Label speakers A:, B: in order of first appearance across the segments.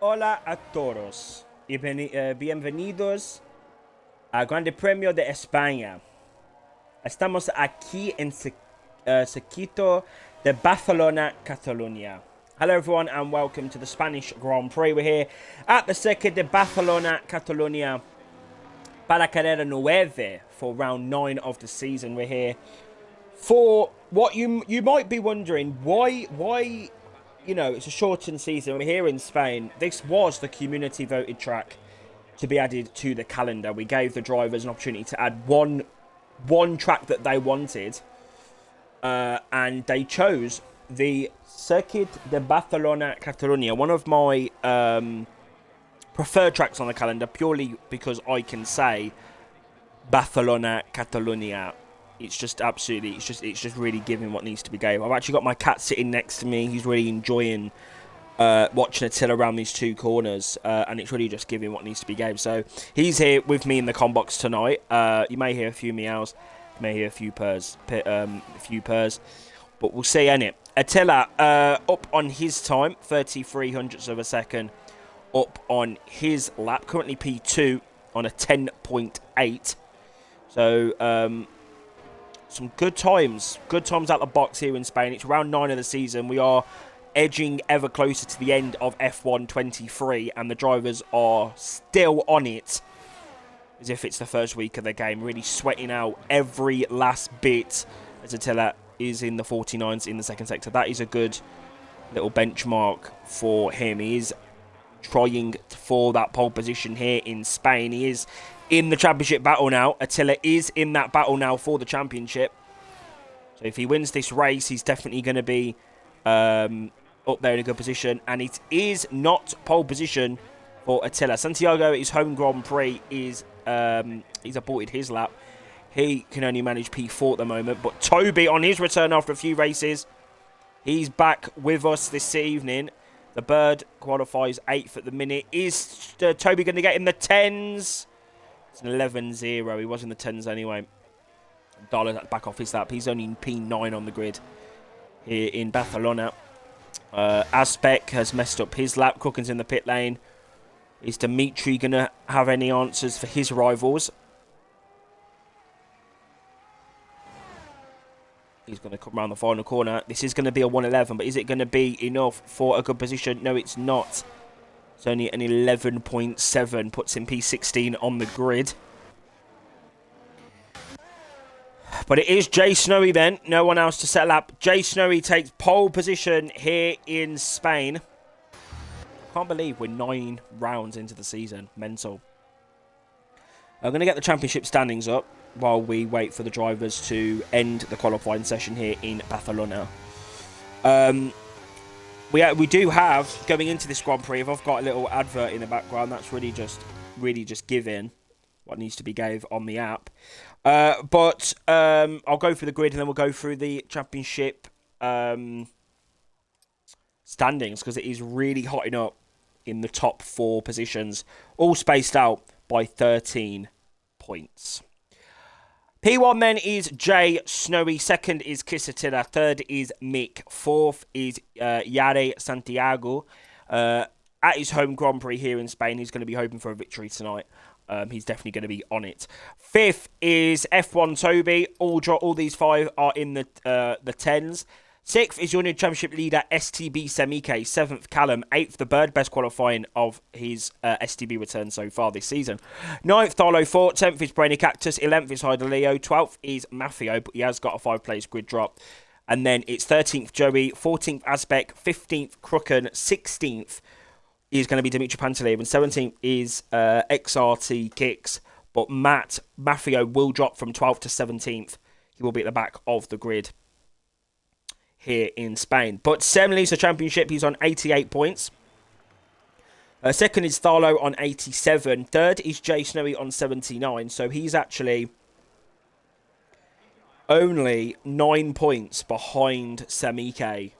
A: Hola a todos y bienvenidos al Grande Premio de España. Estamos aquí en Sequito de Barcelona, Catalonia. Hello everyone and welcome to the Spanish Grand Prix. We're here at the Circuit de Barcelona, Catalonia para Carrera 9 for round 9 of the season. We're here for what you might be wondering, why you know, it's a shortened season. We're here in Spain. This was the community voted track to be added to the calendar. We gave the drivers an opportunity to add one track that they wanted, and they chose the Circuit de Barcelona Catalunya, one of my preferred tracks on the calendar, purely because I can say Barcelona Catalunya. It's just absolutely, it's just really giving what needs to be gave. I've actually got my cat sitting next to me. He's really enjoying watching Attila around these two corners, and it's really just giving what needs to be gave. So he's here with me in the combox tonight. You may hear a few meows, you may hear a few purrs, but we'll see, innit? Attila up on his time, 33 hundredths of a second, up on his lap. Currently P2 on a 10.8. So some good times out the box here in Spain. It's round 9 of the season. We are edging ever closer to the end of F1 23, and the drivers are still on it as if it's the first week of the game, really sweating out every last bit as Attila is in the 49s in the second sector. That is a good little benchmark for him. He is trying for that pole position here in Spain. He is in the championship battle now. Attila is in that battle now for the championship. So if he wins this race, he's definitely going to be up there in a good position. And it is not pole position for Attila. Santiago, his home Grand Prix, is he's aborted his lap. He can only manage P4 at the moment. But Toby, on his return after a few races, he's back with us this evening. The Bird qualifies 8th at the minute. Is Toby going to get in the 10s? It's an 11-0. He was in the 10s anyway. Dollar back off his lap. He's only in P9 on the grid here in Barcelona. Aspec has messed up his lap. Crooken's in the pit lane. Is Dimitri going to have any answers for his rivals? He's going to come around the final corner. This is going to be a 111, but is it going to be enough for a good position? No, it's not. It's only an 11.7, puts him P16 on the grid. But it is Jay Snowy then. No one else to settle up. Jay Snowy takes pole position here in Spain. Can't believe we're 9 rounds into the season. Mental. I'm going to get the championship standings up while we wait for the drivers to end the qualifying session here in Barcelona. We do have, going into this Grand Prix, if I've got a little advert in the background, that's really just giving what needs to be gave on the app. But I'll go through the grid and then we'll go through the championship standings, because it is really hotting up in the top 4 positions, all spaced out by 13 points. P1 then is Jay Snowy. Second is Kisatilla. Third is Mick. Fourth is Yare Santiago. At his home Grand Prix here in Spain, he's going to be hoping for a victory tonight. He's definitely going to be on it. Fifth is F1 Toby. All these 5 are in the 10s. Sixth is Junior Championship leader STB Semike. 7th Callum. 8th The Bird, best qualifying of his STB return so far this season. 9th Tharlo 4. 10th is Brainy Cactus. 11th is Hyder Leo. 12th is Mafio, but he has got a 5-place grid drop. And then it's 13th Joey. 14th Aspec. 15th Crooken. 16th is going to be Dimitri Pantalev. And 17th is XRT Kicks. But Mafio will drop from 12th to 17th. He will be at the back of the grid here in Spain. But Sem leads the championship. He's on 88 points. Second is Tharlo on 87. Third is Jay Snowy on 79. So he's actually only 9 points behind Semike.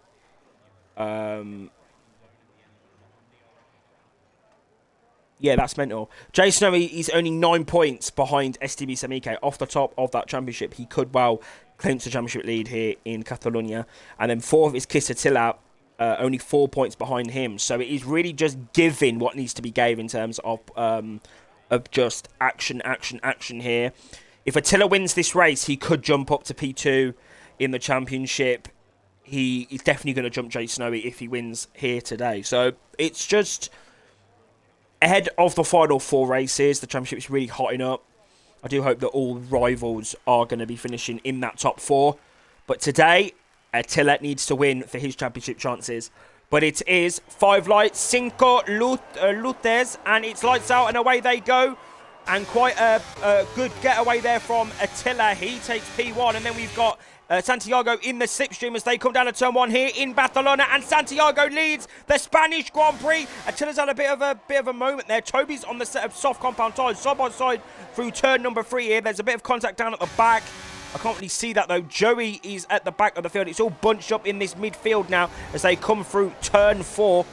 A: Yeah, that's mental. Jay Snowy is only 9 points behind STB Semike. Off the top of that championship, he could well clinch the championship lead here in Catalonia. And then 4th is Kisatilla only 4 points behind him. So it is really just giving what needs to be gave in terms of just action here. If Attila wins this race, he could jump up to P2 in the championship. He is definitely going to jump Jay Snowy if he wins here today. So it's just ahead of the final 4 races. The championship is really hotting up. I do hope that all rivals are going to be finishing in that top 4. But today, Attila needs to win for his championship chances. But it is 5 lights, 5 luces, and it's lights out and away they go. And quite a good getaway there from Attila. He takes P1, and then we've got Santiago in the slipstream as they come down to turn 1 here in Barcelona, and Santiago leads the Spanish Grand Prix. Attila's had a bit of a moment there. Toby's on the set of soft compound tyres, side by side through turn number 3 here. There's a bit of contact down at the back. I can't really see that though. Joey is at the back of the field. It's all bunched up in this midfield now as they come through turn 4,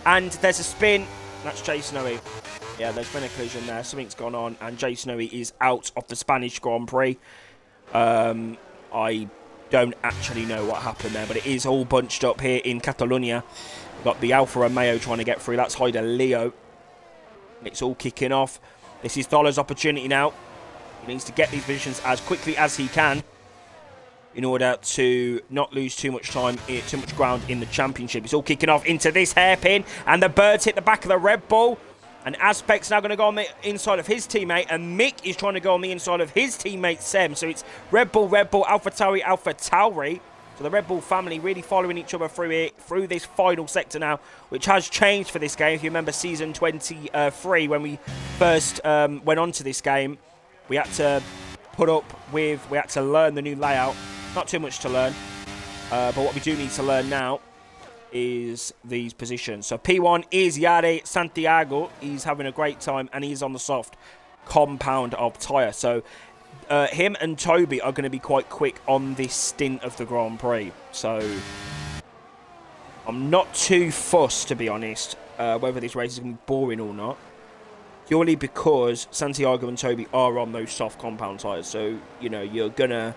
A: and there's a spin. That's Jay Snowy. Yeah, there's been a collision there. Something's gone on, and Jay Snowy is out of the Spanish Grand Prix. I don't actually know what happened there, but it is all bunched up here in Catalonia. We've got the Alfa Romeo trying to get through. That's Hyder Leo. It's all kicking off. This is Dollar's opportunity now. He needs to get these positions as quickly as he can in order to not lose too much time, too much ground in the championship. It's all kicking off into this hairpin, and the birds hit the back of the Red Bull. And Aspect's now going to go on the inside of his teammate, and Mick is trying to go on the inside of his teammate Sem. So it's Red Bull, Alpha Tauri. So the Red Bull family really following each other through this final sector now, which has changed for this game. If you remember season 23 when we first went on to this game, we had to we had to learn the new layout. Not too much to learn, but what we do need to learn now is these positions. So P1 is Yare Santiago. He's having a great time, and he's on the soft compound of tyre. So him and Toby are going to be quite quick on this stint of the Grand Prix. So I'm not too fussed, to be honest, whether this race is going to be boring or not. Purely because Santiago and Toby are on those soft compound tyres. So, you know,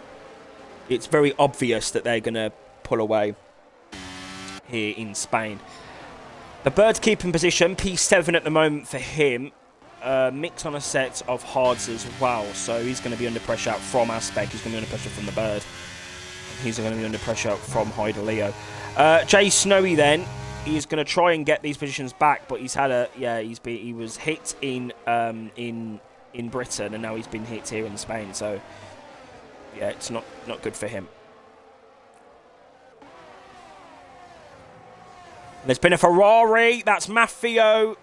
A: it's very obvious that they're going to pull away here in Spain. The bird's keeping position, P7 at the moment for him. Mix on a set of hards as well, so he's going to be under pressure from Aspect. He's going to be under pressure from the bird. He's going to be under pressure from Hyder Leo. Jay Snowy then, he's going to try and get these positions back, but he's had he was hit in Britain, and now he's been hit here in Spain. So yeah, it's not good for him. There's been a Ferrari. That's Maffio.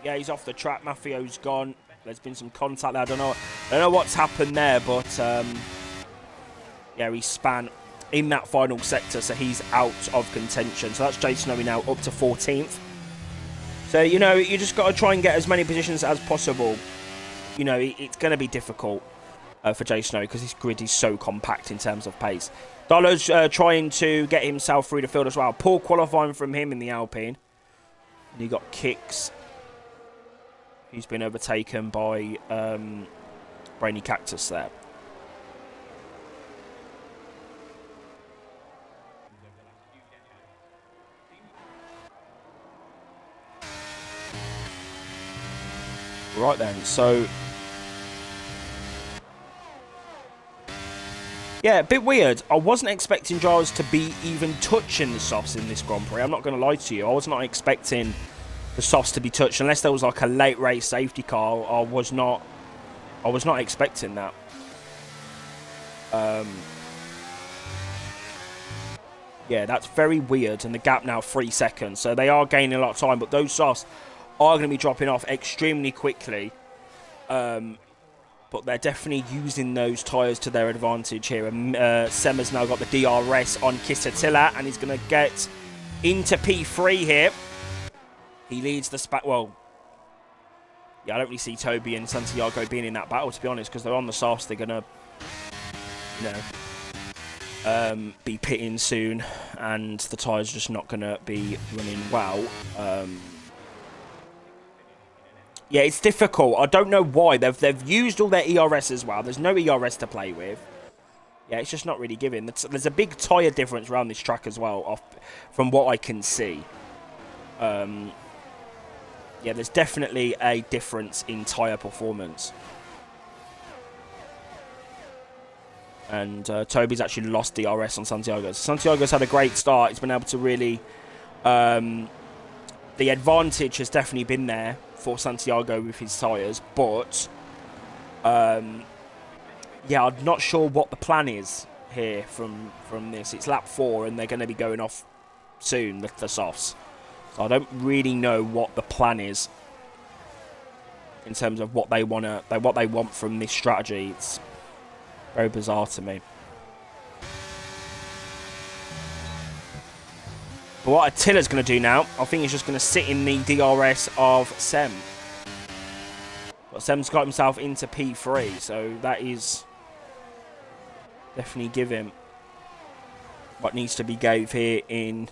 A: Yeah, he's off the track. Maffio's gone. There's been some contact there. I don't know what's happened there, but yeah, he span in that final sector, so he's out of contention. So that's Jay Snowy now up to 14th. So, you know, you just got to try and get as many positions as possible. You know, it's going to be difficult for Jay Snowy because his grid is so compact in terms of pace. Dollar's trying to get himself through the field as well. Poor qualifying from him in the Alpine. And he got kicks. He's been overtaken by Brainy Cactus there. Right then, so yeah, a bit weird. I wasn't expecting drivers to be even touching the softs in this Grand Prix. I'm not going to lie to you. I was not expecting the softs to be touched unless there was like a late race safety car. I was not expecting that. Yeah, that's very weird. And the gap now 3 seconds. So they are gaining a lot of time, but those softs are going to be dropping off extremely quickly. But they're definitely using those tyres to their advantage here. And Sema's now got the DRS on Kisatilla, and he's going to get into P3 here. He leads the well, yeah, I don't really see Toby and Santiago being in that battle, to be honest, because they're on the softs. They're going to, you know, be pitting soon, and the tyres just not going to be running well. Yeah, it's difficult. I don't know why. They've used all their ERS as well. There's no ERS to play with. Yeah, it's just not really giving. There's a big tyre difference around this track as well, from what I can see. Yeah, there's definitely a difference in tyre performance. And Toby's actually lost DRS on Santiago. Santiago's had a great start. He's been able to really... the advantage has definitely been there for Santiago with his tyres. But, yeah, I'm not sure what the plan is here from this. It's lap 4 and they're going to be going off soon, the softs. So I don't really know what the plan is in terms of what they want from this strategy. It's very bizarre to me. But what Attila's going to do now, I think he's just going to sit in the DRS of Sem. But Sem's got himself into P3, so that is definitely give him what needs to be gave here in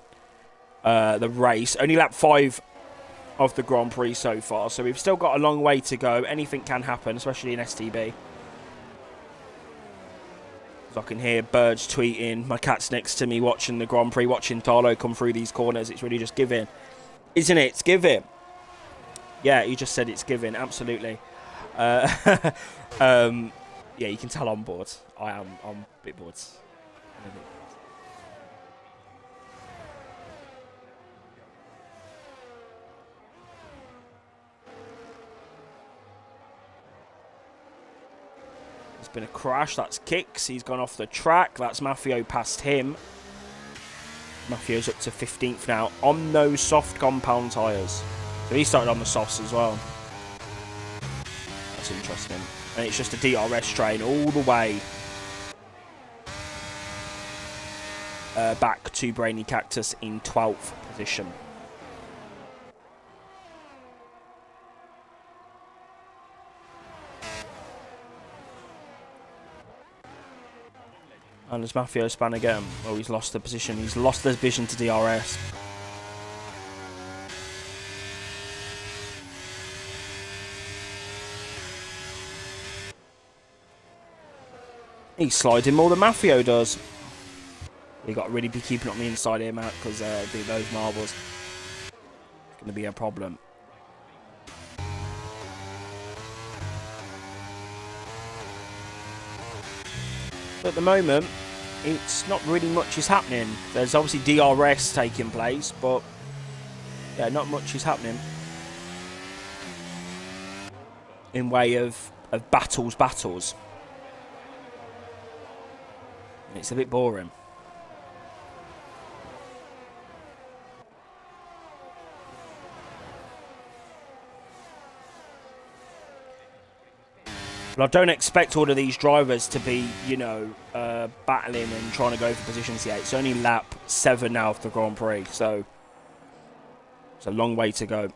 A: the race. Only lap 5 of the Grand Prix so far, so we've still got a long way to go. Anything can happen, especially in STB. I can hear birds tweeting. My cat's next to me watching the Grand Prix, watching Thalo come through these corners. It's really just giving. Isn't it? It's giving. Yeah, you just said it's giving. Absolutely. Yeah, you can tell I'm bored. I'm a bit bored. Been a crash. That's Kicks. He's gone off the track. That's Mafio past him. Mafio's up to 15th now on those soft compound tyres. So he started on the softs as well. That's interesting. And it's just a DRS train all the way back to Brainy Cactus in 12th position. And as Mafio span again. Oh, he's lost the position. He's lost the vision to DRS. He's sliding more than Mafio does. You've got to really be keeping on the inside here, Matt, because those marbles are going to be a problem. At the moment, it's not really much is happening. There's obviously DRS taking place, but yeah, not much is happening in way of battles. It's a bit boring. But I don't expect all of these drivers to be, you know, battling and trying to go for positions yet. It's only lap 7 now of the Grand Prix, so it's a long way to go.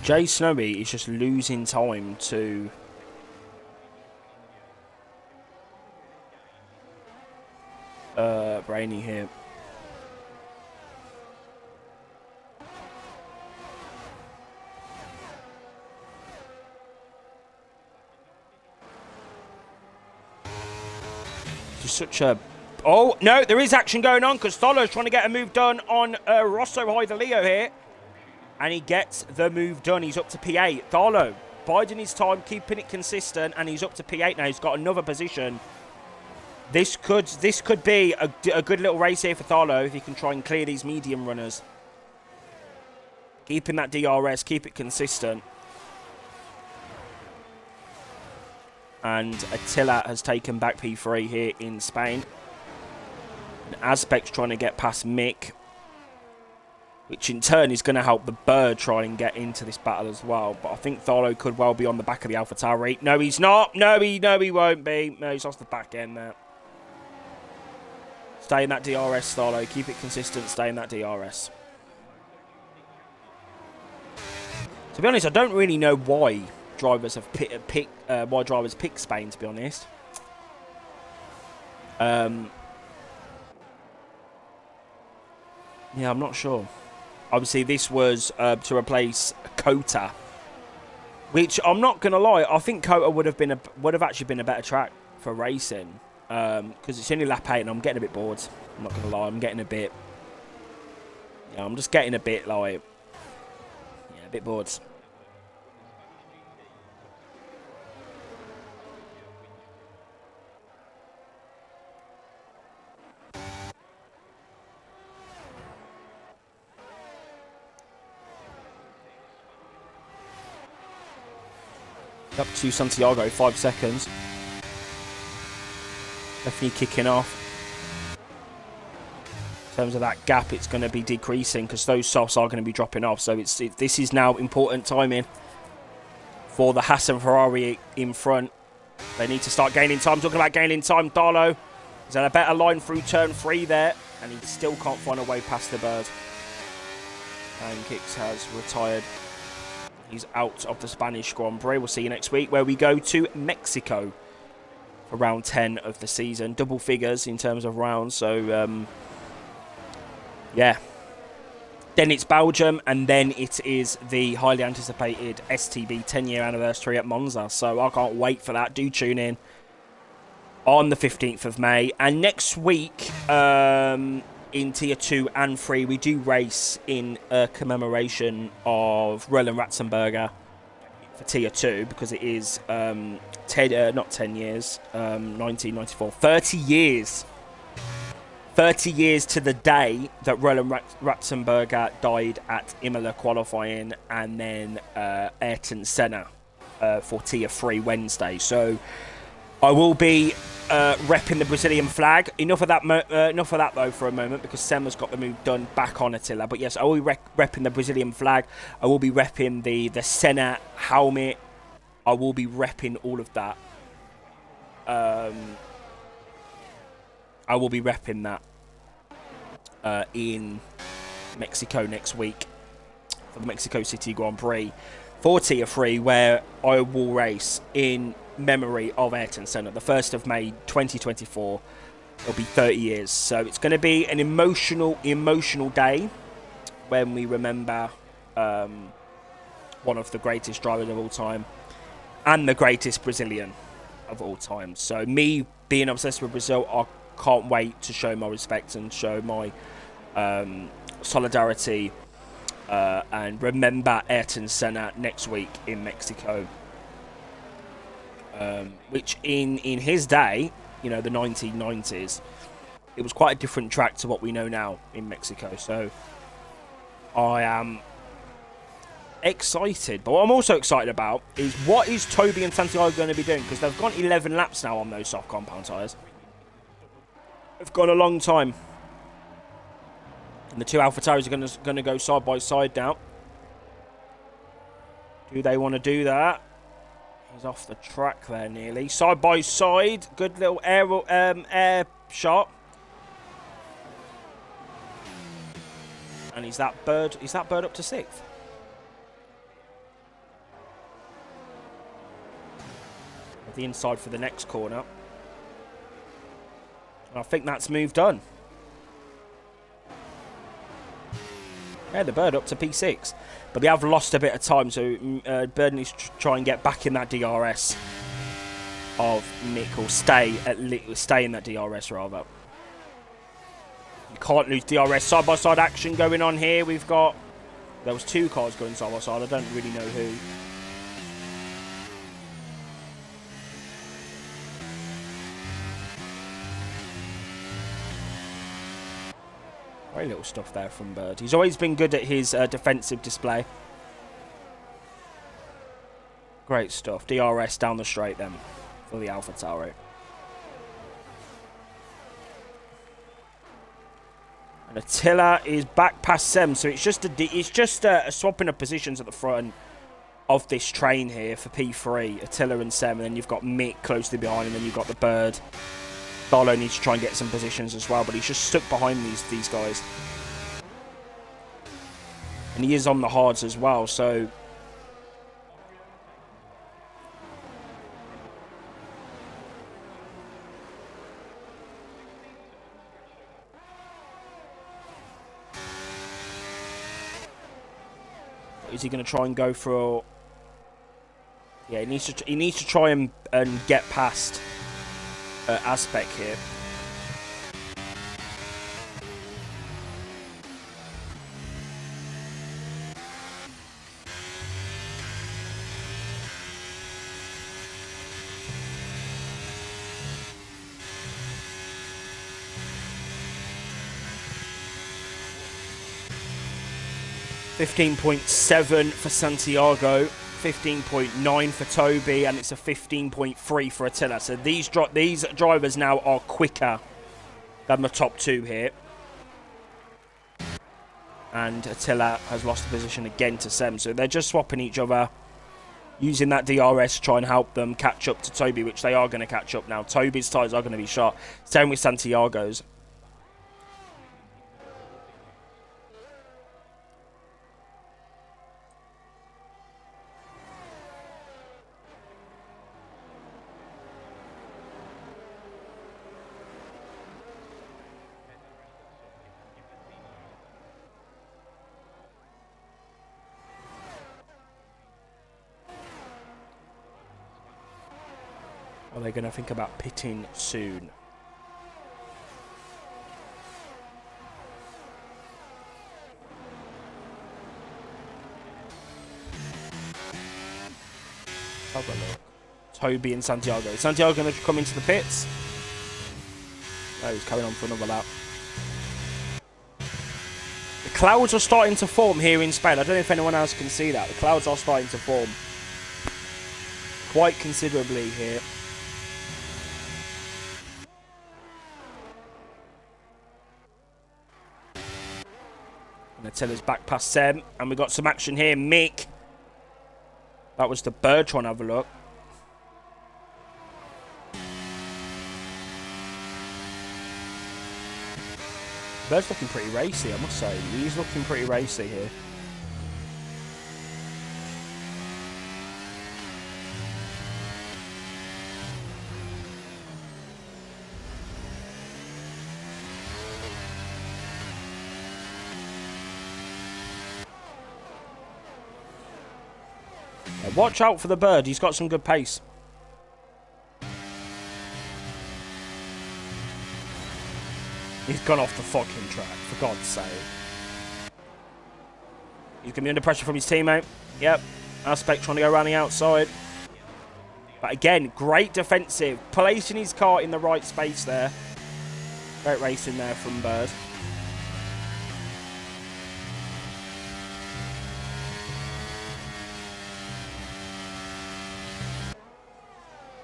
A: Jay Snowy is just losing time to Brainy here. Just such a... Oh, no, there is action going on because Tholo's trying to get a move done on Rosso Hyderleo here. And he gets the move done. He's up to P8. Thalo biding his time, keeping it consistent, and he's up to P8 now. He's got another position. This could be a good little race here for Thalo if he can try and clear these medium runners. Keeping that DRS, keep it consistent. And Attila has taken back P3 here in Spain. And Azbek's trying to get past Mick, which in turn is going to help the Bird try and get into this battle as well. But I think Thalo could well be on the back of the AlphaTauri. No, he's not. No, he won't be. No, he's off the back end there. Stay in that DRS, Thalo. Keep it consistent. Stay in that DRS. To be honest, I don't really know why drivers have why drivers pick Spain, to be honest. Yeah, I'm not sure. Obviously, this was to replace Kota, which I'm not gonna lie, I think Kota would have actually been a better track for racing, because it's only lap 8 and I'm getting a bit bored. I'm not gonna lie, I'm getting a bit. Yeah, I'm just getting a bit like, yeah, a bit bored. Up to Santiago, 5 seconds. Definitely kicking off. In terms of that gap, it's going to be decreasing because those softs are going to be dropping off. So this is now important timing for the Haas and Ferrari in front. They need to start gaining time. Talking about gaining time, Darlow is at a better line through turn 3 there, and he still can't find a way past the bird. And Kicks has retired. He's out of the Spanish Grand Prix. We'll see you next week, where we go to Mexico for round 10 of the season. Double figures in terms of rounds. So, yeah. Then it's Belgium, and then it is the highly anticipated STB 10-year anniversary at Monza. So I can't wait for that. Do tune in on the 15th of May. And next week, in Tier 2 and 3, we do race in a commemoration of Roland Ratzenberger for Tier 2, because it is not 10 years, 1994, 30 years. 30 years to the day that Roland Ratzenberger died at Imola qualifying, and then Ayrton Senna for Tier 3 Wednesday. So I will be repping the Brazilian flag. Enough of that though for a moment, because Senna's got the move done back on Attila. But yes, I will be repping the Brazilian flag. I will be repping the Senna helmet. I will be repping all of that. I will be repping that in Mexico next week for the Mexico City Grand Prix for Tier 3, where I will race in memory of Ayrton Senna. The 1st of May 2024. It'll be 30 years. So it's going to be an emotional day when we remember one of the greatest drivers of all time and the greatest Brazilian of all time. So me being obsessed with Brazil, I can't wait to show my respect and show my solidarity and remember Ayrton Senna next week in Mexico. Which in his day, you know, the 1990s, it was quite a different track to what we know now in Mexico. So I am excited. But what I'm also excited about is, what is Toby and Santiago going to be doing? Because they've gone 11 laps now on those soft compound tyres. They've gone a long time. And the two AlphaTauris are going to go side by side now. Do they want to do that? He's off the track there nearly. Side by side. Good little air shot. And is that bird up to 6th? The inside for the next corner. I think that's moved on. Yeah, the bird up to P6. But they have lost a bit of time, so Bird needs to try and get back in that DRS of Nick, or stay in that DRS rather. You can't lose DRS. Side-by-side action going on here. We've got... There was 2 cars going side-by-side. I don't really know who. Very little stuff there from Bird. He's always been good at his defensive display. Great stuff. DRS down the straight then for the AlphaTauri. And Attila is back past Sem, so it's just a swapping of positions at the front of this train here for P3. Attila and Sem, and then you've got Mick closely behind, and then you've got the Bird. Darlow needs to try and get some positions as well, but he's just stuck behind these guys. And he is on the hards as well, so Is he going to try and go for? Yeah, he needs to try and get past Aspect here. $15.7 for Santiago, 15.9 for Toby, and it's a 15.3 for Attila. So these drivers now are quicker than the top two here. And Attila has lost the position again to Sem. So they're just swapping each other, using that DRS to try and help them catch up to Toby, which they are going to catch up now. Toby's tyres are going to be shot. Same with Santiago's. Are they going to think about pitting soon? Have a look. Toby and Santiago. Is Santiago going to come into the pits? No, he's carrying on for another lap. The clouds are starting to form here in Spain. I don't know if anyone else can see that. The clouds are starting to form quite considerably here. And Attila's back past Sem. And we got some action here. Mick. That was the bird trying to have a look. Bird's looking pretty racy, I must say. He's looking pretty racy here. Now watch out for the bird. He's got some good pace. He's gone off the fucking track, for God's sake. He's going to be under pressure from his teammate. Yep. Aspect trying to go around the outside. But again, great defensive. Placing his car in the right space there. Great racing there from Bird.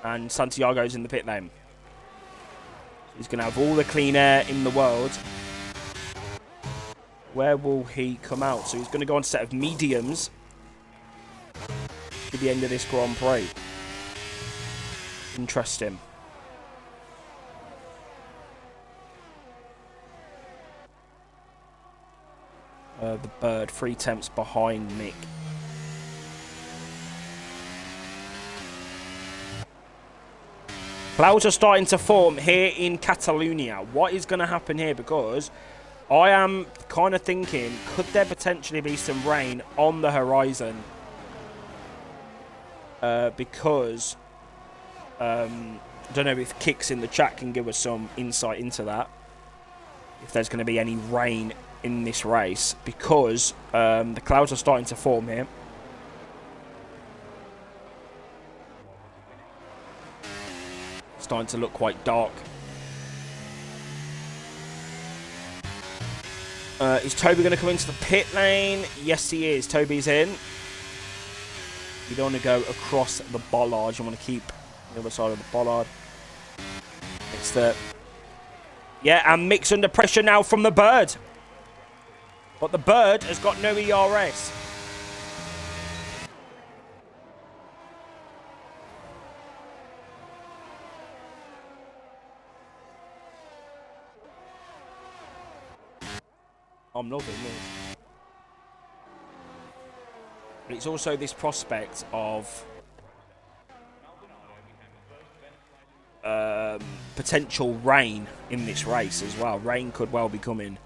A: And Santiago's in the pit lane. He's going to have all the clean air in the world. Where will he come out? So he's going to go on a set of mediums to the end of this Grand Prix. Interesting. The Bird, 3 temps behind Mick. Clouds are starting to form here in Catalonia. What is going to happen here? Because I am kind of thinking, could there potentially be some rain on the horizon? Because I don't know if Kicks in the chat can give us some insight into that. If there's going to be any rain in this race. Because the clouds are starting to form here. Starting to look quite dark. Is Toby going to come into the pit lane? Yes, he is. Toby's in. You don't want to go across the bollard. You want to keep the other side of the bollard. It's the... Yeah, and Mick's under pressure now from the Bird. But the Bird has got no ERS. I'm loving this. But it's also this prospect of potential rain in this race as well. Rain could well be coming.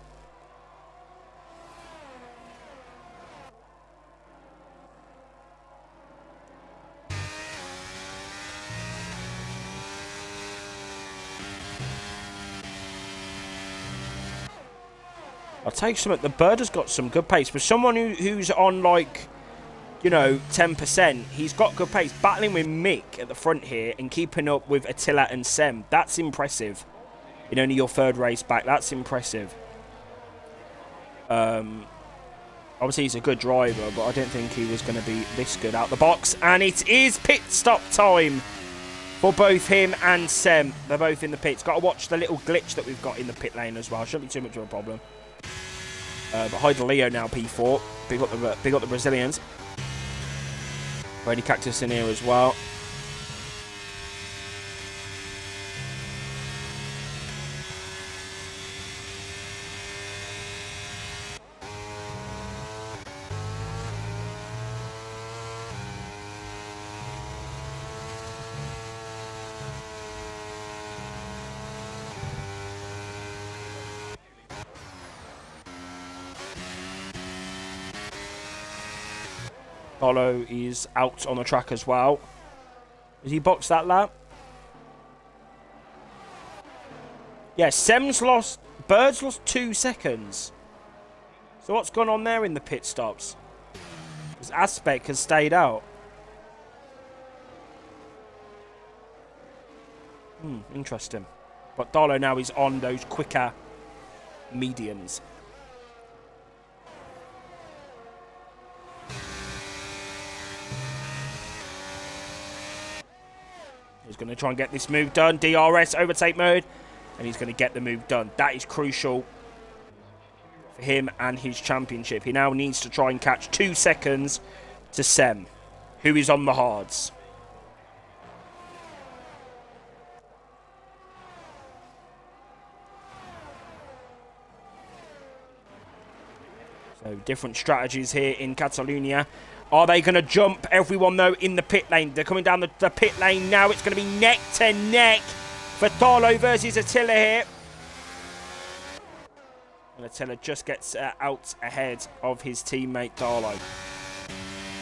A: I'll take some. The bird has got some good pace. For someone who's on, like, you know, 10%, he's got good pace. Battling with Mick at the front here and keeping up with Attila and Sem. That's impressive. In only your third race back. That's impressive. Obviously, he's a good driver, but I didn't think he was going to be this good out the box. And it is pit stop time for both him and Sem. They're both in the pits. Got to watch the little glitch that we've got in the pit lane as well. Shouldn't be too much of a problem. But Hyder Leo now P4. Big up the Brazilians. Brady Cactus in here as well. Dolo is out on the track as well. Has he boxed that lap? Yeah, Sem's lost. Bird's lost 2 seconds. So what's gone on there in the pit stops? Because Aspect has stayed out. Interesting. But Dolo now is on those quicker mediums. He's going to try and get this move done. DRS overtake mode. And he's going to get the move done. That is crucial for him and his championship. He now needs to try and catch 2 seconds to Sem, who is on the hards. So different strategies here in Catalonia. Are they going to jump everyone, though, in the pit lane? They're coming down the pit lane now. It's going to be neck to neck for Dolo versus Attila here. And Attila just gets out ahead of his teammate Dolo.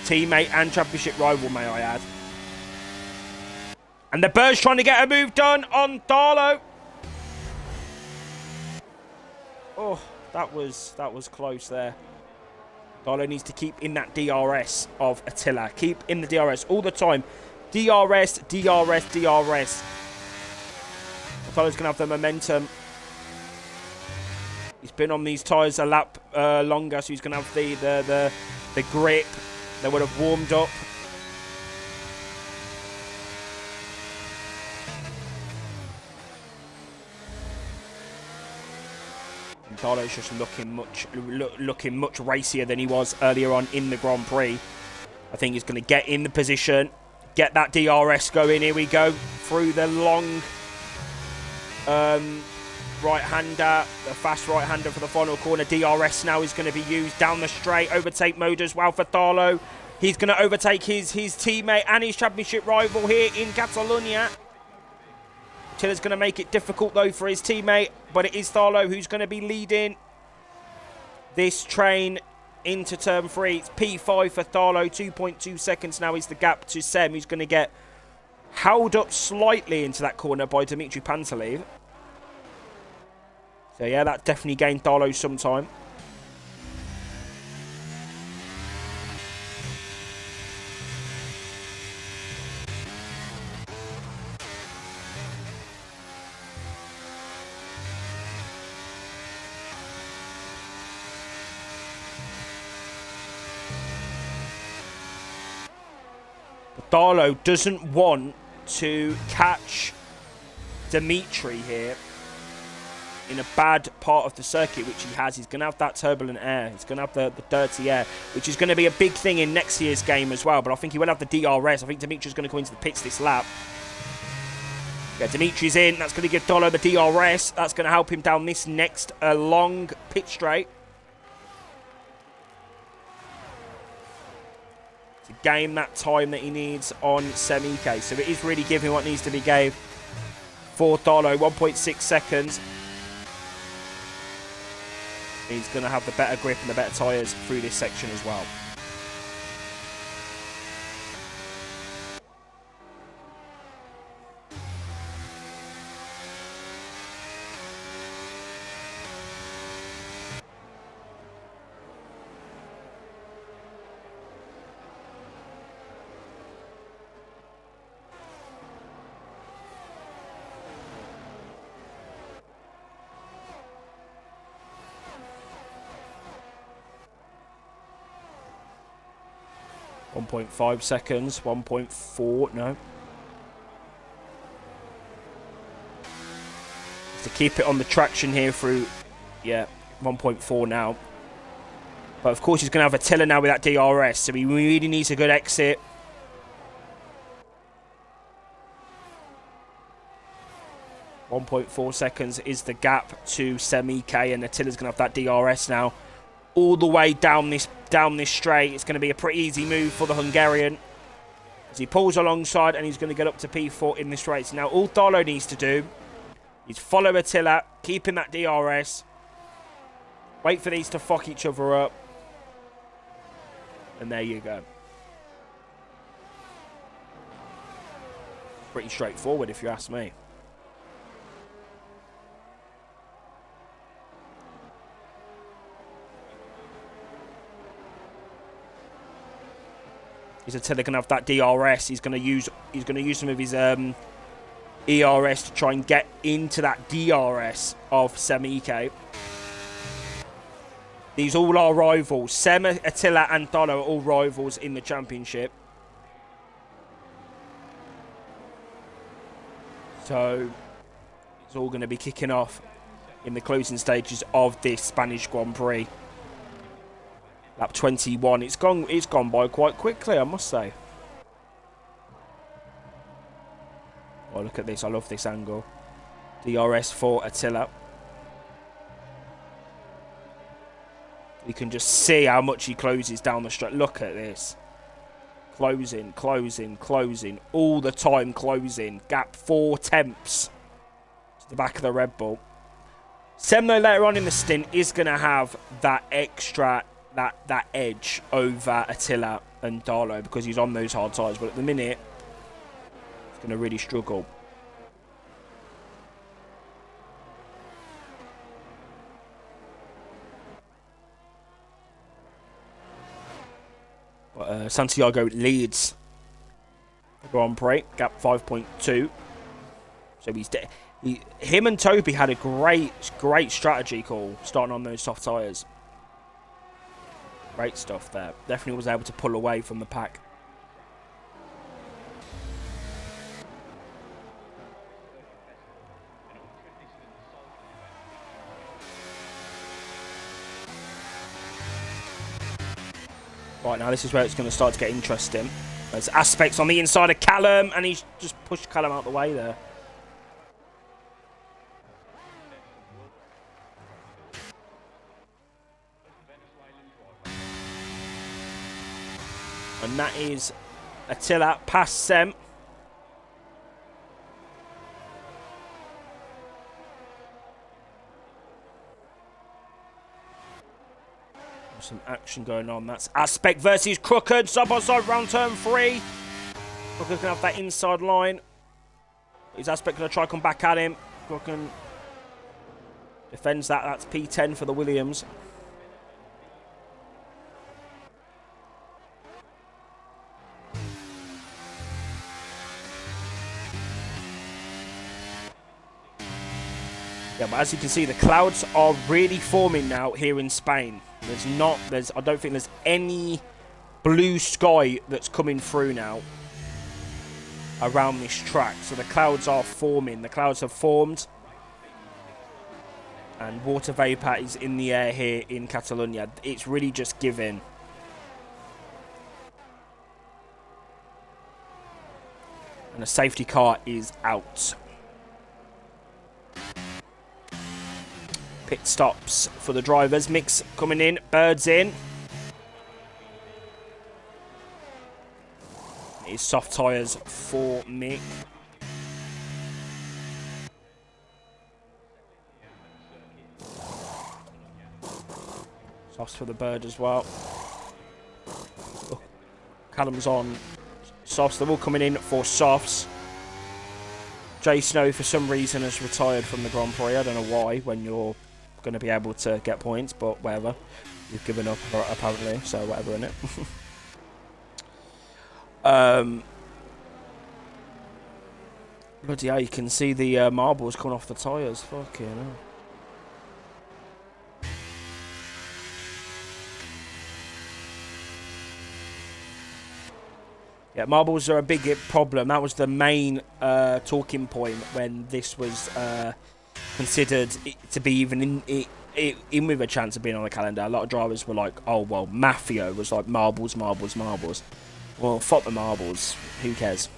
A: Teammate and championship rival, may I add. And the Bird's trying to get a move done on Dolo. Oh, that was close there. Dolo needs to keep in that DRS of Attila. Keep in the DRS all the time. DRS, DRS, DRS. Attala's going to have the momentum. He's been on these tyres a lap longer, so he's going to have the grip. They would have warmed up. Dolo's just looking much racier than he was earlier on in the Grand Prix. I think he's going to get in the position, get that DRS going. Here we go through the long right-hander, the fast right-hander for the final corner. DRS now is going to be used down the straight. Overtake mode as well for Dolo. He's going to overtake his teammate and his championship rival here in Catalonia. Tiller's going to make it difficult, though, for his teammate. But it is Dolo who's going to be leading this train into turn 3. It's P5 for Dolo. 2.2 seconds now is the gap to Sem, who's going to get held up slightly into that corner by Dimitri Pantalev. So, yeah, that definitely gained Dolo some time. Dolo doesn't want to catch Dimitri here in a bad part of the circuit, which he has. He's going to have that turbulent air. He's going to have the dirty air, which is going to be a big thing in next year's game as well. But I think he will have the DRS. I think Dimitri's going to go into the pits this lap. Yeah, Dimitri's in. That's going to give Dolo the DRS. That's going to help him down this next long pit straight. To gain that time that he needs on Semike. So it is really giving what needs to be gave for Dolo. 1.6 seconds. He's going to have the better grip and the better tyres through this section as well. 1.5 seconds. 1.4. No. To keep it on the traction here through, yeah, 1.4 now. But of course he's going to have Attila now with that DRS, so he really needs a good exit. .4 seconds is the gap to Semike, and Attila's going to have that DRS now. All the way down this straight. It's going to be a pretty easy move for the Hungarian. As he pulls alongside, and he's going to get up to P4 in this race. Now all Darlow needs to do is follow Attila, keeping that DRS. Wait for these to fuck each other up. And there you go. Pretty straightforward if you ask me. Is Attila going to have that DRS? He's going to use some of his ERS to try and get into that DRS of Semike. These all are rivals. Sema, Attila and Darlow are all rivals in the championship. So it's all going to be kicking off in the closing stages of this Spanish Grand Prix. Lap 21. It's gone by quite quickly, I must say. Oh, look at this. I love this angle. DRS for Attila. You can just see how much he closes down the straight. Look at this. Closing, closing, closing. All the time closing. Gap 4 tenths to the back of the Red Bull. Semno later on in the stint is going to have that extra, that edge over Attila and Darlow because he's on those hard tyres. But at the minute, he's going to really struggle. Santiago leads the Grand Prix, gap 5.2. So him and Toby had a great strategy call starting on those soft tyres. Great stuff there. Definitely was able to pull away from the pack. Right, now this is where it's going to start to get interesting. There's aspects on the inside of Callum, and he's just pushed Callum out the way there. And that is Attila past Sem. Some action going on. That's Aspect versus Crooked. Side by side, round turn 3. Crooked going to have that inside line. Is Aspect going to try to come back at him? Crooked defends that. That's P10 for the Williams. Yeah, but as you can see, the clouds are really forming now here in Spain. I don't think there's any blue sky that's coming through now around this track. So the clouds are forming. The clouds have formed. And water vapour is in the air here in Catalonia. It's really just giving. And the safety car is out. Pit stops for the drivers. Mick's coming in. Bird's in. It's soft tyres for Mick. Softs for the Bird as well. Oh, Callum's on softs. They're all coming in for softs. Jay Snow, for some reason, has retired from the Grand Prix. I don't know why, when you're going to be able to get points, but whatever. You've given up, apparently, so whatever, innit? Bloody hell, you can see the marbles coming off the tyres. Fucking hell. Yeah, marbles are a big problem. That was the main talking point when this was considered to be even in with a chance of being on the calendar. A lot of drivers were like, oh, well, Mafia was like marbles, marbles, marbles. Well, fuck the marbles. Who cares?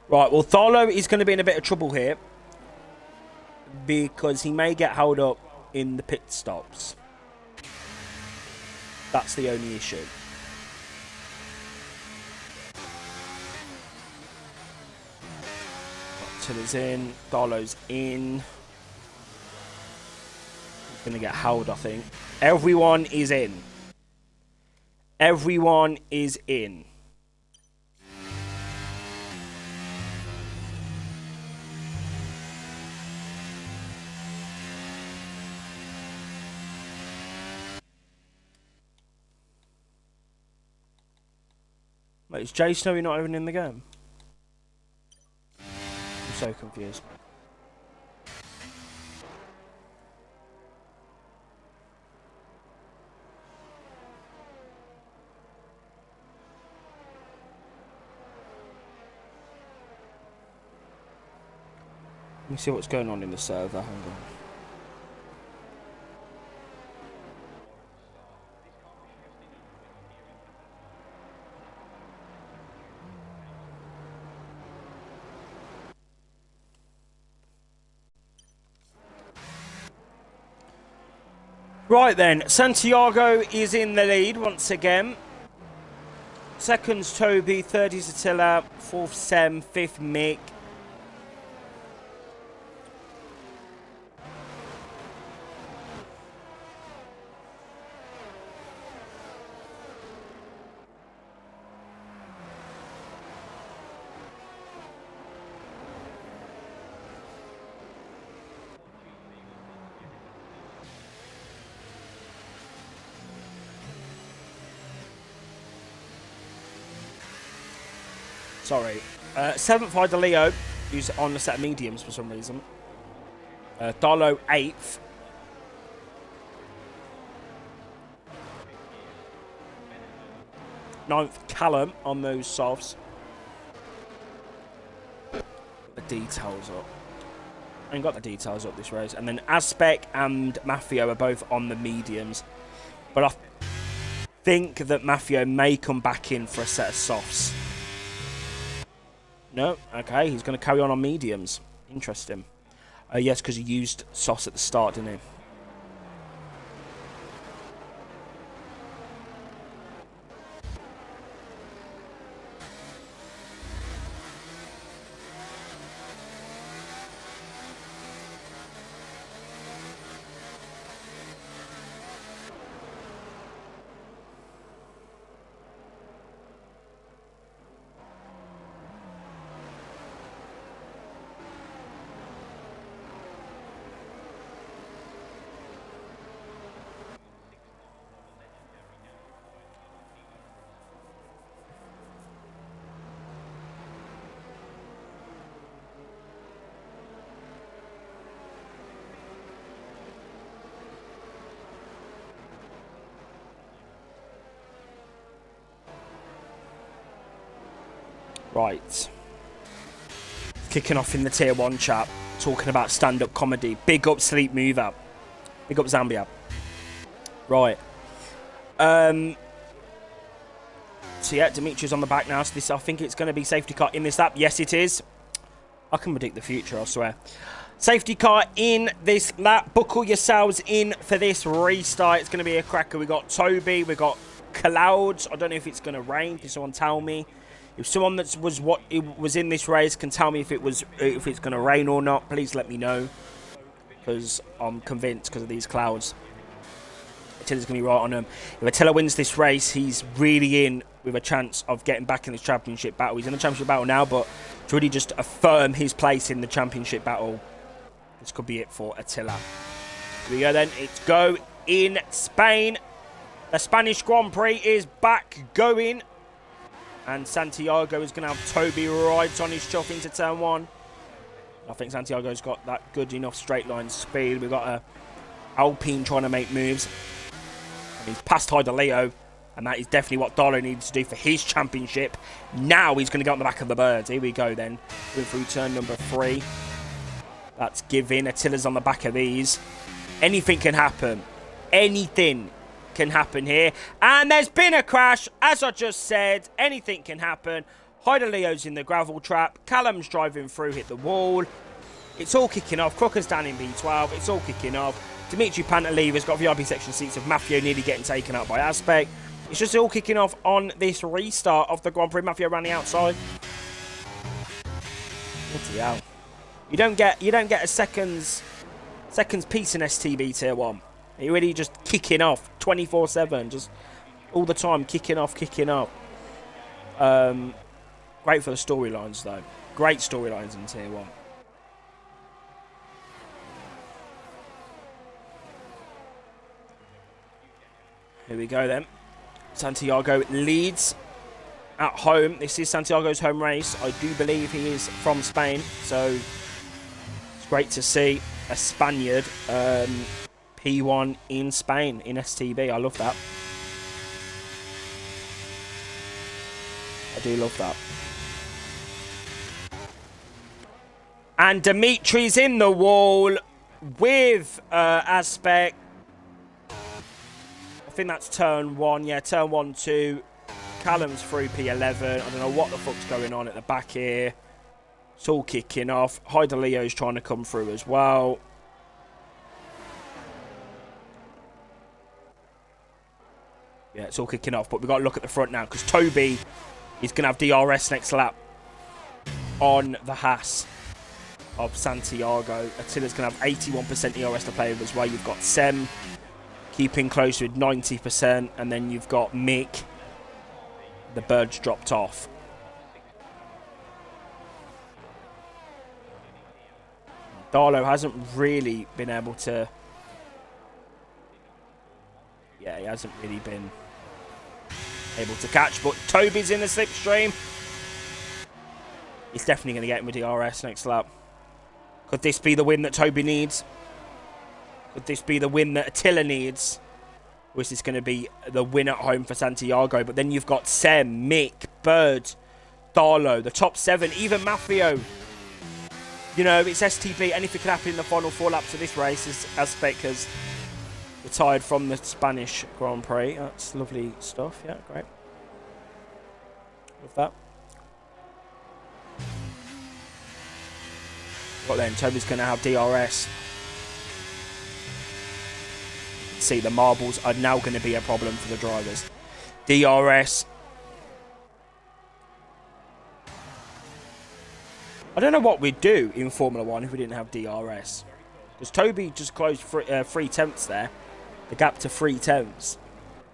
A: Right, well, Tharlo is going to be in a bit of trouble here because he may get held up in the pit stops. That's the only issue. Tiller's in. Darlow's in. He's going to get held, I think. Everyone is in. Everyone is in. Wait, is Jay Snowy not even in the game? I'm so confused. Let me see what's going on in the server. Hang on. Right then, Santiago is in the lead once again. Second's Toby, third is Attila, fourth Sem, fifth Mick. Sorry. Seventh Ida Leo, who's on the set of mediums for some reason. Darlow, eighth. Ninth, Callum on those softs. The details up. I ain't got the details up this race. And then Aspec and Mafio are both on the mediums. But I think that Mafio may come back in for a set of softs. No? Okay, he's going to carry on mediums. Interesting. Yes, because he used sauce at the start, didn't he? Right. Kicking off in the tier 1 chat, talking about stand-up comedy. Big up Sleep Mover. Big up Zambia. Right. So yeah, Dimitri's on the back now. So this, I think it's going to be safety car in this lap. Yes, it is. I can predict the future, I swear. Safety car in this lap. Buckle yourselves in for this restart. It's going to be a cracker. We got Toby. We got clouds. I don't know if it's going to rain. Can someone tell me? If someone that was in this race can tell me if it's going to rain or not, please let me know. Because I'm convinced because of these clouds. Attila's going to be right on him. If Attila wins this race, he's really in with a chance of getting back in this championship battle. He's in the championship battle now, but to really just affirm his place in the championship battle, this could be it for Attila. Here we go then. It's go in Spain. The Spanish Grand Prix is back going. And Santiago is going to have Toby right on his chuff into turn 1. I think Santiago's got that good enough straight line speed. We've got a Alpine trying to make moves. He's past Leo, and that is definitely what Darlow needs to do for his championship. Now he's going to go on the back of the birds. Here we go then. Going through turn number 3. That's giving. Attila's on the back of these. Anything can happen. Anything can happen here. And there's been a crash. As I just said, anything can happen. Leo's in the gravel trap. Callum's driving through, hit the wall. It's all kicking off. Crocker's down in B12. It's all kicking off. Dimitri Pantaleva's got VIP section seats of Maffeo nearly getting taken out by Aspect. It's just all kicking off on this restart of the Grand Prix. Maffeo around the outside. Bloody hell. You don't get a seconds piece in STB Tier 1. You're really just kicking off 24/7, just all the time kicking off. Great for the storylines though. Great storylines in Tier 1. Here we go then. Santiago leads at home. This is Santiago's home race. I do believe he is from Spain, so it's great to see a Spaniard P1 in Spain in STB. I love that. I do love that. And Dimitri's in the wall with Aspect. I think that's turn 1. Yeah, turn 1, 2. Callum's through P11. I don't know what the fuck's going on at the back here. It's all kicking off. Leo's trying to come through as well. Yeah, it's all kicking off, but we've got to look at the front now because Toby is going to have DRS next lap on the Haas of Santiago. Attila's going to have 81% DRS to play with as well. You've got Sem keeping close with 90%, and then you've got Mick. The bird's dropped off. Darlow hasn't really been able to... Yeah, he hasn't really been able to catch, but Toby's in the slipstream. He's definitely going to get him with DRS next lap. Could this be the win that Toby needs? Could this be the win that Attila needs? Or is this going to be the win at home for Santiago? But then you've got Sem, Mick, Bird, Darlow, the top 7, even Maffeo. You know, it's STB. Anything can happen in the final 4 laps of this race as Aspect has retired from the Spanish Grand Prix. That's lovely stuff. Yeah, great. Love that. Well then, Toby's going to have DRS. See, the marbles are now going to be a problem for the drivers. DRS. I don't know what we'd do in Formula 1 if we didn't have DRS. Because Toby just closed 3 tenths there. The gap to 3 tenths.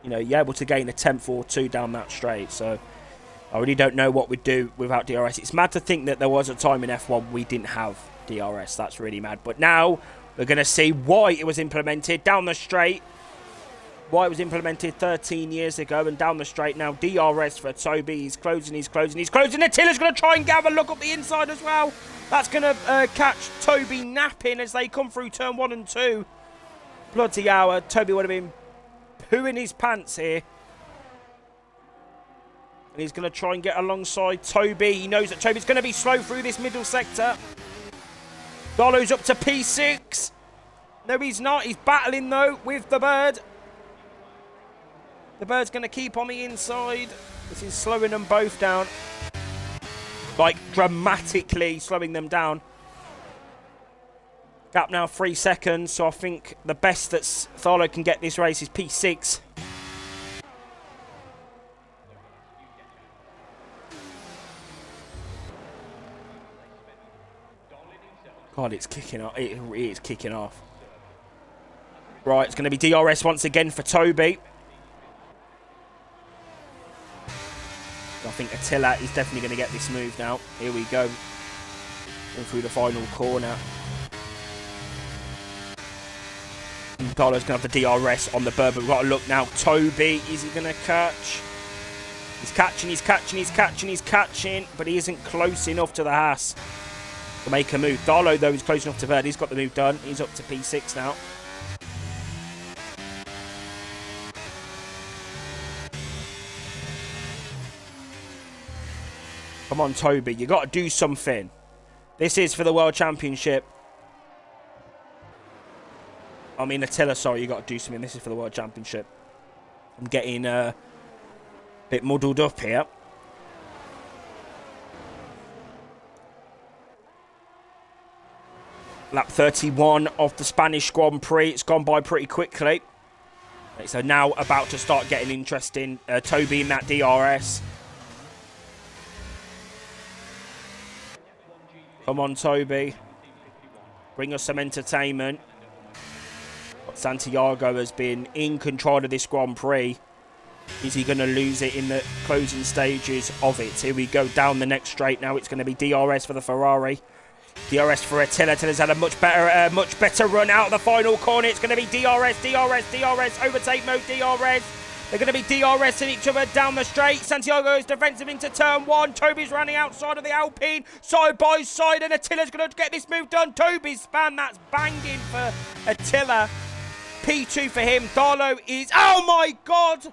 A: You know, you're able to gain a tenth or 2 down that straight. So, I really don't know what we'd do without DRS. It's mad to think that there was a time in F1 we didn't have DRS. That's really mad. But now, we're going to see why it was implemented down the straight. Why it was implemented 13 years ago and down the straight now. DRS for Toby. He's closing. Attila's going to try and have a look up the inside as well. That's going to catch Toby napping as they come through turn 1 and 2. Bloody hour. Toby would have been pooing his pants here. And he's going to try and get alongside Toby. He knows that Toby's going to be slow through this middle sector. Darlow's up to P6. No, he's not. He's battling, though, with the Bird. The Bird's going to keep on the inside. This is slowing them both down. Like, dramatically slowing them down. Gap now 3 seconds. So I think the best that Darlow can get this race is P6. God, it's kicking off. It is kicking off. Right, it's going to be DRS once again for Toby. I think Attila is definitely going to get this move now. Here we go. Going through the final corner. Darlow's going to have the DRS on the Bird, but we've got to look now. Toby, is he going to catch? He's catching, but he isn't close enough to the Haas to make a move. Darlow, though, is close enough to Bird. He's got the move done. He's up to P6 now. Come on, Toby. You got to do something. This is for the World Championship. I mean, Attila, sorry. You got to do something. This is for the World Championship. I'm getting a bit muddled up here. Lap 31 of the Spanish Grand Prix. It's gone by pretty quickly. So now about to start getting interesting. Toby in that DRS. Come on, Toby. Bring us some entertainment. But Santiago has been in control of this Grand Prix. Is he going to lose it in the closing stages of it? Here we go down the next straight now. It's going to be DRS for the Ferrari. DRS for Attila. Attila's had a much better run out of the final corner. It's going to be DRS, overtake mode, DRS. They're going to be DRSing each other down the straight. Santiago is defensive into turn one. Toby's running outside of the Alpine, side by side, and Attila's going to get this move done. Toby's span, that's banging for Attila. P2 for him. Darlow is... Oh my God!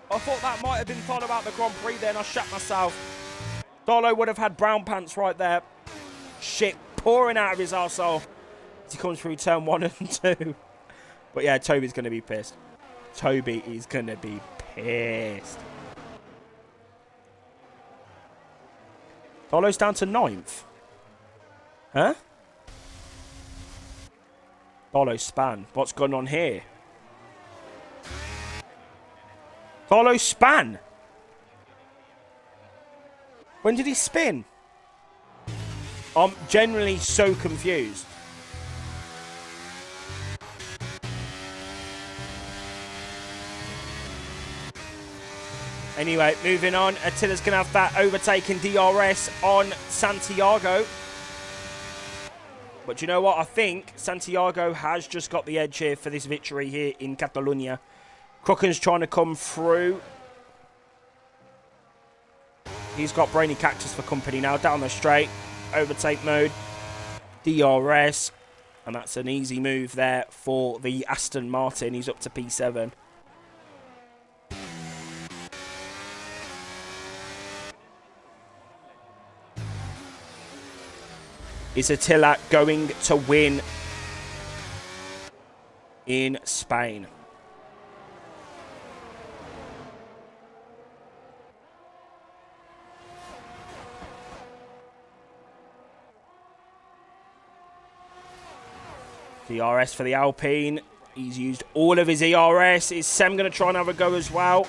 A: I thought that might have been thought about the Grand Prix then. I shat myself. Darlow would have had brown pants right there. Shit pouring out of his arsehole as he comes through turn 1 and 2. But yeah, Toby's going to be pissed. Toby is going to be pissed. Darlow's down to 9th. Huh? Darlow span. What's going on here? Darlow span. When did he spin? I'm generally so confused. Anyway, moving on. Attila's going to have that overtaking DRS on Santiago. But you know what? I think Santiago has just got the edge here for this victory here in Catalonia. Crooken's trying to come through. He's got Brainy Cactus for company now. Down the straight. Overtake mode. DRS. And that's an easy move there for the Aston Martin. He's up to P7. Is Attila going to win in Spain? DRS for the Alpine. He's used all of his ERS. Is Sem going to try and have a go as well?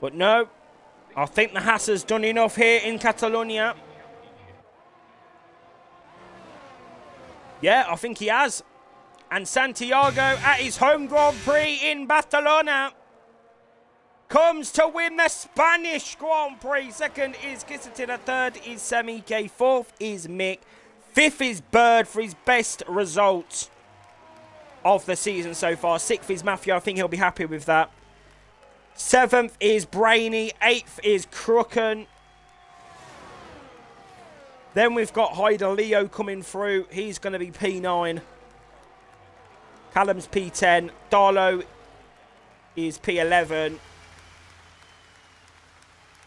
A: But no. I think the Haas has done enough here in Catalonia. Yeah, I think he has. And Santiago at his home Grand Prix in Barcelona comes to win the Spanish Grand Prix. Second is Kisatina. Third is Semi-K. Fourth is Mick. Fifth is Bird for his best result of the season so far. Sixth is Mafia. I think he'll be happy with that. Seventh is Brainy. Eighth is Crooken. Then we've got Hyder Leo coming through. He's going to be P9. Callum's P10. Darlow is P11.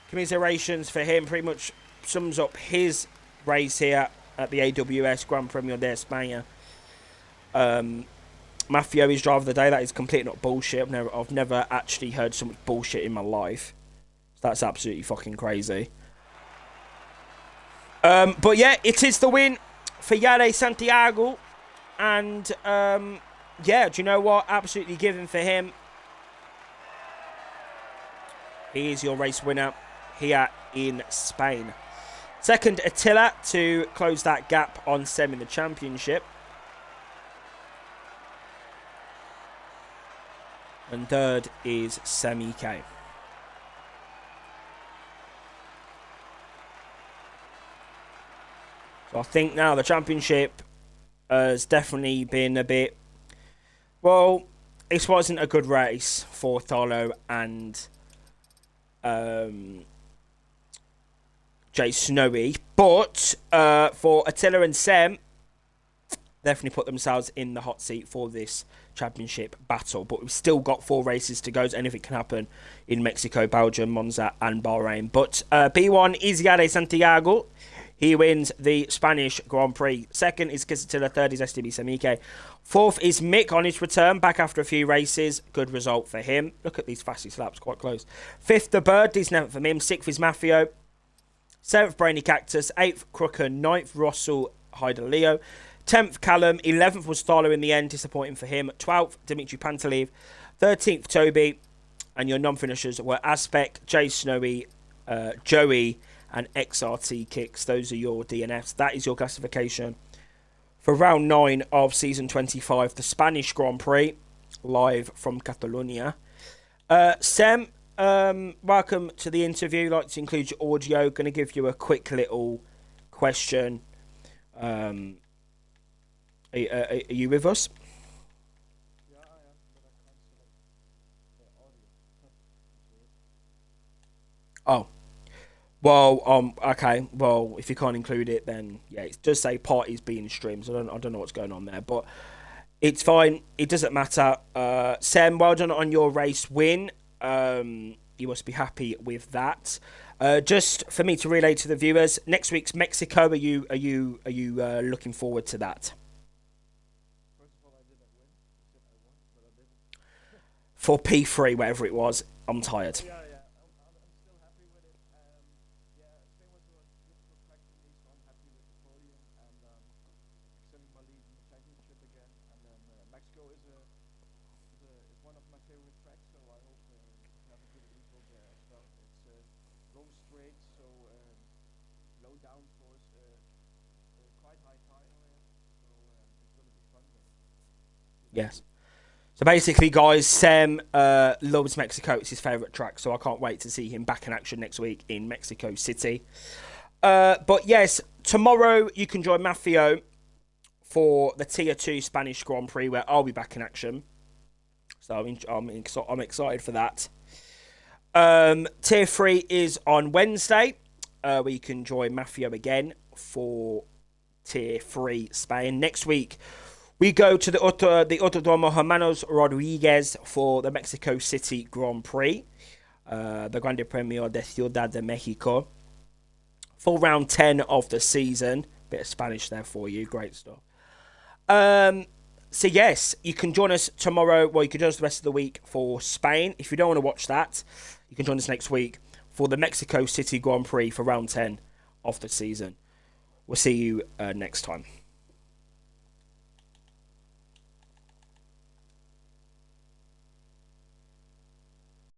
A: Commiserations for him. Pretty much sums up his race here at the AWS Gran Premio de España. Mafia is driver of the day. That is complete not bullshit. I've never actually heard so much bullshit in my life. That's absolutely fucking crazy. But yeah, it is the win for Yare Santiago. And yeah, do you know what? Absolutely given for him. He is your race winner here in Spain. Second, Attila to close that gap on Sem in the championship. And third is Semi-K. So I think now the championship has definitely been a bit... Well, this wasn't a good race for Tholo and Jay Snowy. But for Attila and Sem, definitely put themselves in the hot seat for this championship battle. But we've still got 4 races to go, so anything can happen in Mexico, Belgium, Monza and Bahrain. But P1, Isiar de Santiago. He wins the Spanish Grand Prix. Second is Kisatilla. Third is STB Samike. Fourth is Mick on his return, back after a few races. Good result for him. Look at these fastest laps, quite close. Fifth, the Bird. Decent effort from him. Sixth is Mafio. Seventh, Brainy Cactus. Eighth, Crooker. Ninth, Russell Hyder Leo. 10th, Callum. 11th was Starlo in the end. Disappointing for him. 12th, Dimitri Pantalev. 13th, Toby. And your non-finishers were Aspect, Jay Snowy, Joey, and XRT Kicks. Those are your DNFs. That is your classification for round 9 of season 25, the Spanish Grand Prix, live from Catalonia. Sem, welcome to the interview. Like to include your audio. Going to give you a quick little question. Are you with us?
B: Yeah, I am, but I can't select the audio.
A: Oh. Well, okay. Well, if you can't include it, then yeah, it does say parties being streamed. So I don't know what's going on there, but it's fine. It doesn't matter. Sam, well done on your race win. You must be happy with that. Just for me to relay to the viewers, next week's Mexico. Are you looking forward to that?
B: First of all, I didn't win. I said I won, but I didn't.
A: For P3, whatever it was, I'm tired.
B: Yeah, yeah. I'm still happy with it. Yeah, Spain was a difficult track for me, so I'm happy with the podium and extending my lead in the championship again. And then Mexico is one of my favorite tracks, so I hope to have a good result there as well. It's long straight, so low downforce, quite high tire wear, so it's going to be fun there.
A: Yes. So basically, guys, Sam loves Mexico. It's his favourite track, so I can't wait to see him back in action next week in Mexico City. But yes, tomorrow you can join Mafio for the Tier 2 Spanish Grand Prix, where I'll be back in action. So I'm excited for that. Tier 3 is on Wednesday, where you can join Mafio again for Tier 3 Spain. Next week, we go to the Autodromo Hermanos Rodriguez for the Mexico City Grand Prix, the Grande Premio de Ciudad de Mexico, for round 10 of the season. Bit of Spanish there for you, great stuff. So yes, you can join us tomorrow, well, you can join us the rest of the week for Spain. If you don't want to watch that, you can join us next week for the Mexico City Grand Prix for round 10 of the season. We'll see you next time.